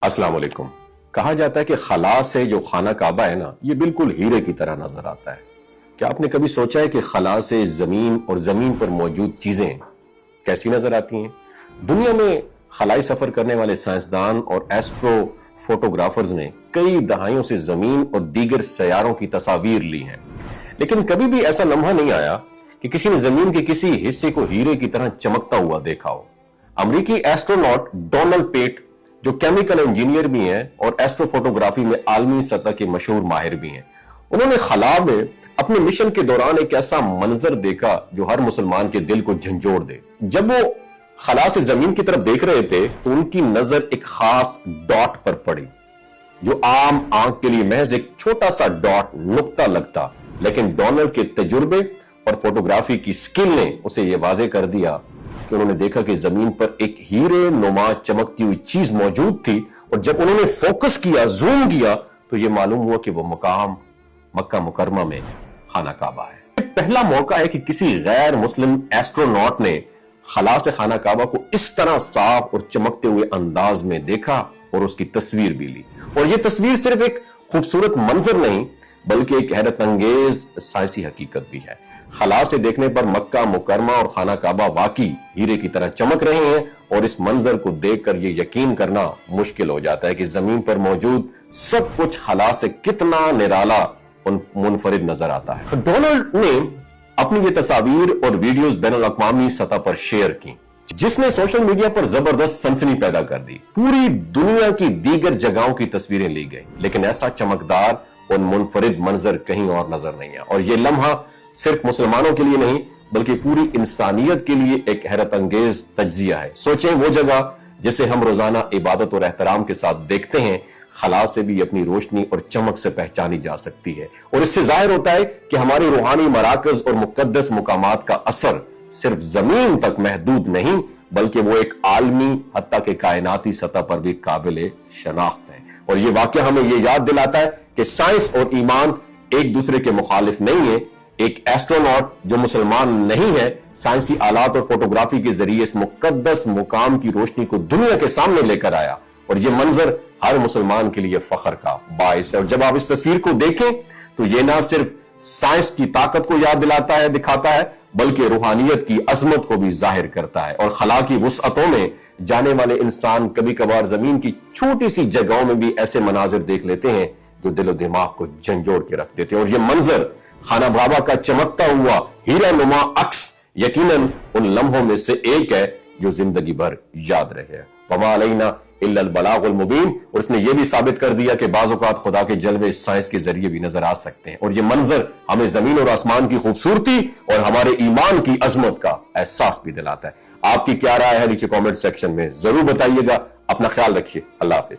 अस्सलाम वालेकुम। कहा जाता है कि खला से जो खाना काबा है ना, ये बिल्कुल हीरे की तरह नजर आता है। क्या आपने कभी सोचा है कि खला से जमीन और जमीन पर मौजूद चीजें कैसी नजर आती हैं? दुनिया में खलाई सफर करने वाले साइंसदान और एस्ट्रो फोटोग्राफर्स ने कई दहाइयों से जमीन और दीगर सैयारों की तस्वीर ली हैं, लेकिन कभी भी ऐसा लम्हा नहीं आया कि किसी ने जमीन के किसी हिस्से को हीरे की तरह चमकता हुआ देखा हो। अमेरिकी एस्ट्रोनॉट डोनाल्ड पेट, जो केमिकल इंजीनियर भी हैं और एस्ट्रोफोटोग्राफी में आलमी सतह के मशहूर माहिर भी हैं, उन्होंने खला में अपने मिशन के दौरान एक ऐसा मंजर देखा जो हर मुसलमान के दिल को झंझोड़ दे। जब वो खला से जमीन की तरफ देख रहे थे तो उनकी नजर एक खास डॉट पर पड़ी, जो आम आंख के लिए महज एक छोटा सा डॉट नुक्ता लगता, लेकिन डोनाल्ड के तजुर्बे और फोटोग्राफी की स्किल ने उसे यह वाजे कर दिया कि उन्होंने देखा कि जमीन पर एक हीरे नुमा चमकती हुई चीज मौजूद थी, और जब उन्होंने फोकस किया, जूम किया, तो यह मालूम हुआ कि वह मकाम मक्का मुकरमा में खाना काबा है। पहला मौका है कि किसी गैर मुस्लिम एस्ट्रोनॉट ने खला से खाना काबा को इस तरह साफ और चमकते हुए अंदाज में देखा और उसकी तस्वीर भी ली। और यह तस्वीर सिर्फ एक खूबसूरत मंजर नहीं, बल्कि एक हैरत अंगेज साइंसी हकीकत भी है। खला से देखने पर मक्का मुकरमा और खाना काबा वाकई हीरे की तरह चमक रहे हैं, और इस मंजर को देखकर यह यकीन करना मुश्किल हो जाता है कि जमीन पर मौजूद सब कुछ खला से कितना निराला और मुनफरिद नजर आता है। डोनाल्ड ने अपनी ये तस्वीर और वीडियोस बैनुल अक़वामी सतह पर शेयर की, जिसने सोशल मीडिया पर जबरदस्त सनसनी पैदा कर दी। पूरी दुनिया की दीगर जगहों की तस्वीरें ली गई, लेकिन ऐसा चमकदार और मुनफरिद मंजर कहीं और नजर नहीं है। और यह लम्हा सिर्फ मुसलमानों के लिए नहीं, बल्कि पूरी इंसानियत के लिए एक हैरत अंगेज तज्जिया है। सोचें, वो जगह जिसे हम रोजाना इबादत और एहतराम के साथ देखते हैं, खला से भी अपनी रोशनी और चमक से पहचानी जा सकती है। और इससे जाहिर होता है कि हमारी रूहानी मराकज और मुकद्दस मुकामात का असर सिर्फ जमीन तक महदूद नहीं, बल्कि वो एक आलमी हत्ता के कायनाती सतह पर भी काबिल शनाख्त है। और ये वाकया हमें ये याद दिलाता है कि साइंस और ईमान एक दूसरे के मुखालिफ नहीं है। एक एस्ट्रोनॉट जो मुसलमान नहीं है, साइंसी आलात और फोटोग्राफी के जरिए इस मुकद्दस मुकाम की रोशनी को दुनिया के सामने लेकर आया, और यह मंजर हर मुसलमान के लिए फख्र का बाइस है। और जब आप इस तस्वीर को देखें तो यह ना सिर्फ साइंस की ताकत को याद दिलाता है, दिखाता है, बल्कि रूहानियत की अजमत को भी जाहिर करता है। और खला की वुसअतों में जाने वाले इंसान कभी कभार जमीन की छोटी सी जगहों में भी ऐसे मनाजिर देख लेते हैं जो दिलो दिमाग को झंझोड़ के रख देते हैं। और यह मंजर खाना काबा का चमकता हुआ हीरा नुमा अक्स यकीनन उन लम्हों में से एक है जो जिंदगी भर याद रहे। वमा अलैना इल्लल बलागुल मुबीन। और उसने यह भी साबित कर दिया कि बाज़ औक़ात खुदा के जलवे साइंस के जरिए भी नजर आ सकते हैं। और यह मंजर हमें जमीन और आसमान की खूबसूरती और हमारे ईमान की अजमत का एहसास भी दिलाता है। आपकी क्या राय है नीचे कमेंट सेक्शन में जरूर बताइएगा। अपना ख्याल रखिए। अल्लाह हाफिज।